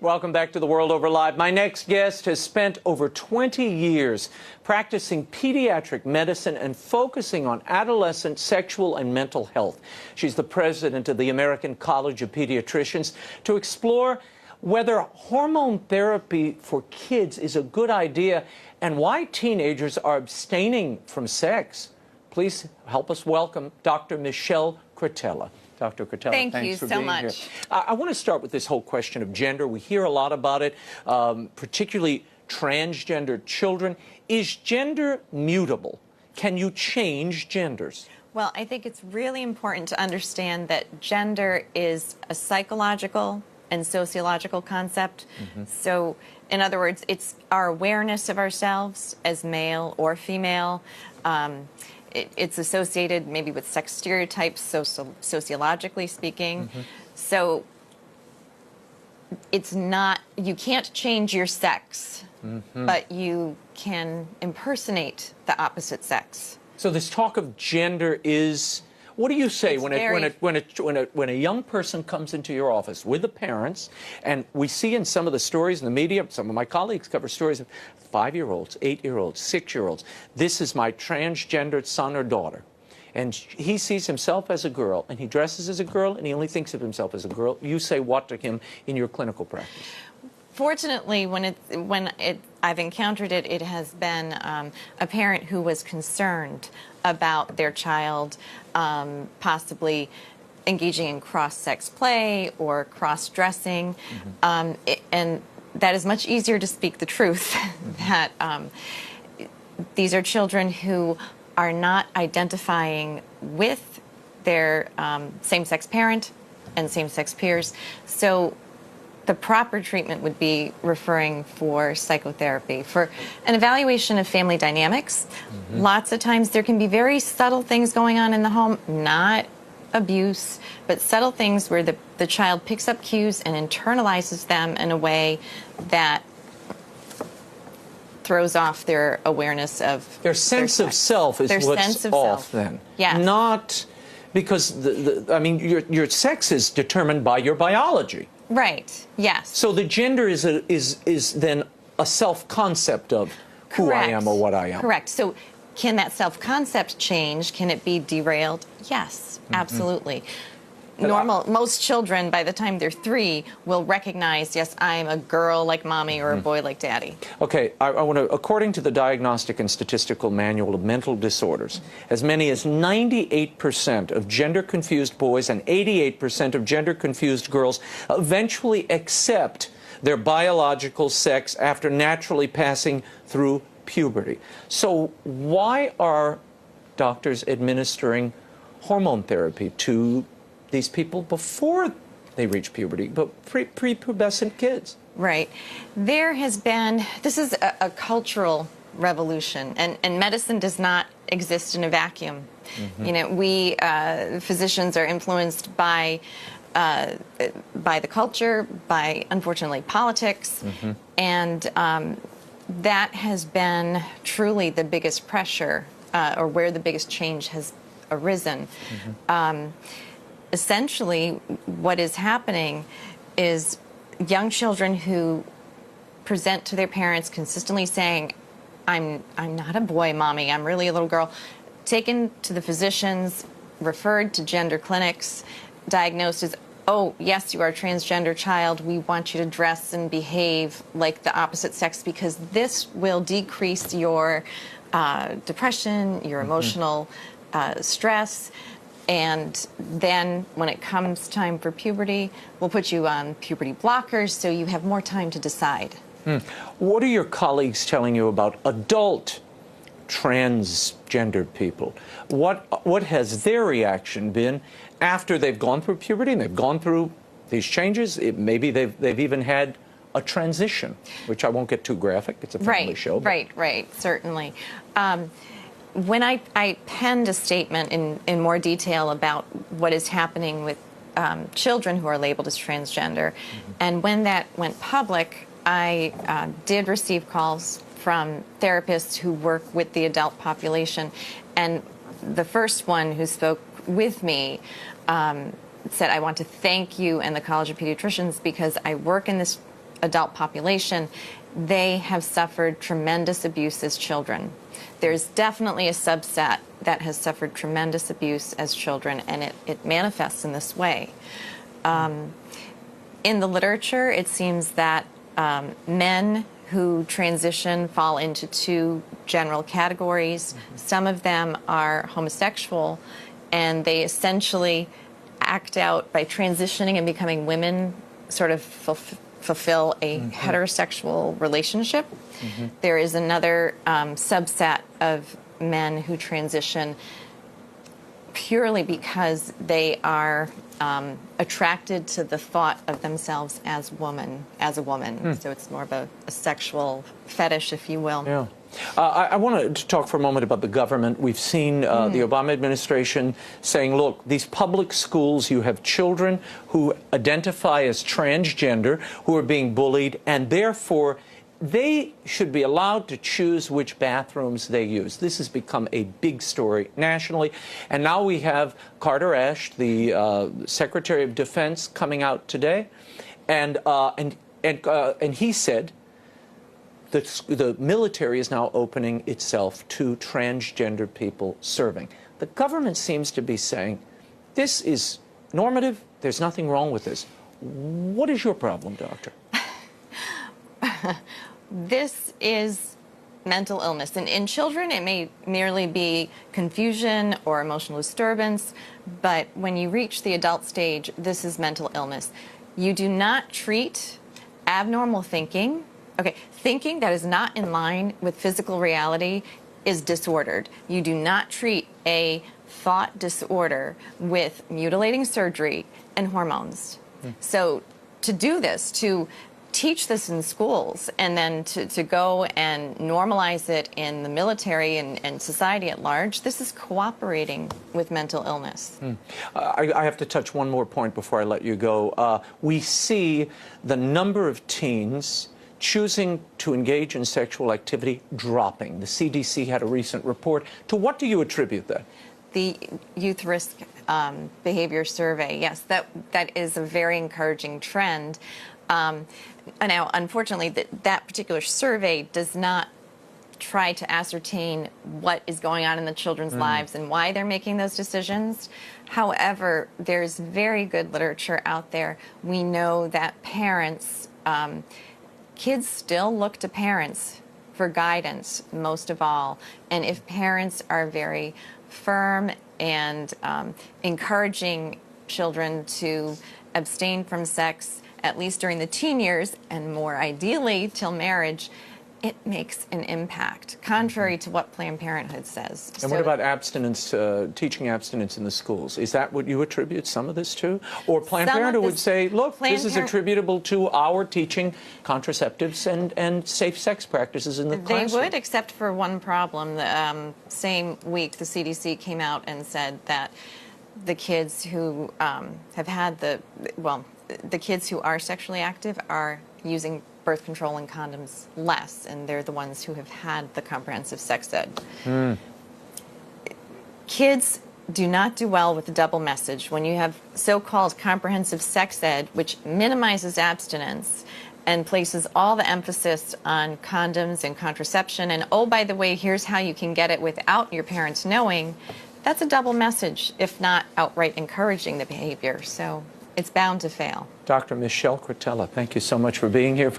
Welcome back to The World Over Live. My next guest has spent over 20 years practicing pediatric medicine and focusing on adolescent sexual and mental health. She's the president of the American College of Pediatricians to explore whether hormone therapy for kids is a good idea and why teenagers are abstaining from sex. Please help us welcome Dr. Michelle Cretella. Dr. Cretella, thank thanks you for so being much. here. I want to start with this whole question of gender. We hear a lot about it, particularly transgender children. Is gender mutable? Can you change genders? Well, I think it's really important to understand that gender is a psychological and sociological concept. So, in other words, it's our awareness of ourselves as male or female. It's associated maybe with sex stereotypes, sociologically speaking. So it's not, you can't change your sex, but you can impersonate the opposite sex. So this talk of gender is, what do you say when a young person comes into your office with the parents, and we see in some of the stories in the media, some of my colleagues cover stories of 5-year-olds, 8-year-olds, 6-year-olds. This is my transgendered son or daughter. And he sees himself as a girl, and he dresses as a girl, and he only thinks of himself as a girl. You say what to him in your clinical practice? Fortunately, I've encountered it, it has been a parent who was concerned about their child possibly engaging in cross-sex play or cross-dressing, and that is much easier to speak the truth, that these are children who are not identifying with their same-sex parent and same-sex peers. So the proper treatment would be referring for psychotherapy, for an evaluation of family dynamics. Lots of times there can be very subtle things going on in the home, not abuse, but subtle things where the child picks up cues and internalizes them in a way that throws off their awareness of their sense of self is what's off then. Yeah. Not because, I mean, your sex is determined by your biology. Right, yes. So the gender is then a self-concept of who I am or what I am. Correct. So can that self-concept change? Can it be derailed? Yes, absolutely. Most children, by the time they're 3, will recognize, yes, I'm a girl like mommy or a boy like daddy. Okay, I want to, according to the Diagnostic and Statistical Manual of Mental Disorders, as many as 98% of gender-confused boys and 88% of gender-confused girls eventually accept their biological sex after naturally passing through puberty. So why are doctors administering hormone therapy to these people before they reach puberty, but prepubescent kids? Right. There has been, this is a cultural revolution, and medicine does not exist in a vacuum. You know, we physicians are influenced by the culture, by, unfortunately, politics, and that has been truly the biggest pressure, or where the biggest change has arisen. Essentially, what is happening is young children who present to their parents consistently saying, I'm not a boy, mommy, I'm really a little girl, taken to the physicians, referred to gender clinics, diagnosed as, oh, yes, you are a transgender child, we want you to dress and behave like the opposite sex because this will decrease your depression, your emotional stress. And then when it comes time for puberty, we'll put you on puberty blockers so you have more time to decide. What are your colleagues telling you about adult transgender people? What has their reaction been after they've gone through puberty and they've gone through these changes? Maybe they've even had a transition, which I won't get too graphic. It's a family show. Right, certainly. When I penned a statement in more detail about what is happening with children who are labeled as transgender, and when that went public, I did receive calls from therapists who work with the adult population, and the first one who spoke with me said, I want to thank you and the College of Pediatricians because I work in this adult population, they have suffered tremendous abuse as children. There's definitely a subset that has suffered tremendous abuse as children, and it manifests in this way. In the literature, it seems that men who transition fall into two general categories. Some of them are homosexual, and they essentially act out by transitioning and becoming women, sort of fulfill a heterosexual relationship. There is another subset of men who transition purely because they are attracted to the thought of themselves as a woman. So it's more of a sexual fetish, if you will. Yeah. I want to talk for a moment about the government. We've seen the Obama administration saying, look, these public schools, you have children who identify as transgender, who are being bullied, and therefore they should be allowed to choose which bathrooms they use. This has become a big story nationally. And now we have Carter Ash, the Secretary of Defense, coming out today. And he said that the military is now opening itself to transgender people serving. The government seems to be saying, this is normative, there's nothing wrong with this. What is your problem, doctor? This is mental illness. And in children, it may merely be confusion or emotional disturbance, but when you reach the adult stage, this is mental illness. You do not treat abnormal thinking. Okay, thinking that is not in line with physical reality is disordered. You do not treat a thought disorder with mutilating surgery and hormones. So to do this, to teach this in schools and then to go and normalize it in the military and society at large, this is cooperating with mental illness. I have to touch one more point before I let you go. We see the number of teens choosing to engage in sexual activity dropping. The CDC had a recent report. To what do you attribute that? The Youth Risk Behavior Survey, yes, that is a very encouraging trend. Now, unfortunately, that particular survey does not try to ascertain what is going on in the children's lives and why they're making those decisions. However, there's very good literature out there. We know that parents, kids still look to parents for guidance, most of all. And if parents are very firm and encouraging children to abstain from sex, at least during the teen years, and more ideally till marriage, it makes an impact, contrary to what Planned Parenthood says. And what about abstinence, teaching abstinence in the schools? Is that what you attribute some of this to? Or Planned Parenthood would say, look, this is attributable to our teaching contraceptives and safe sex practices in the classroom. They would, except for one problem. The same week, the CDC came out and said that the kids who have had the kids who are sexually active are using birth control and condoms less, and they're the ones who have had the comprehensive sex ed. Kids do not do well with the double message. When you have so-called comprehensive sex ed, which minimizes abstinence and places all the emphasis on condoms and contraception, and oh, by the way, here's how you can get it without your parents knowing, that's a double message, if not outright encouraging the behavior. So it's bound to fail. Dr. Michelle Cretella, thank you so much for being here.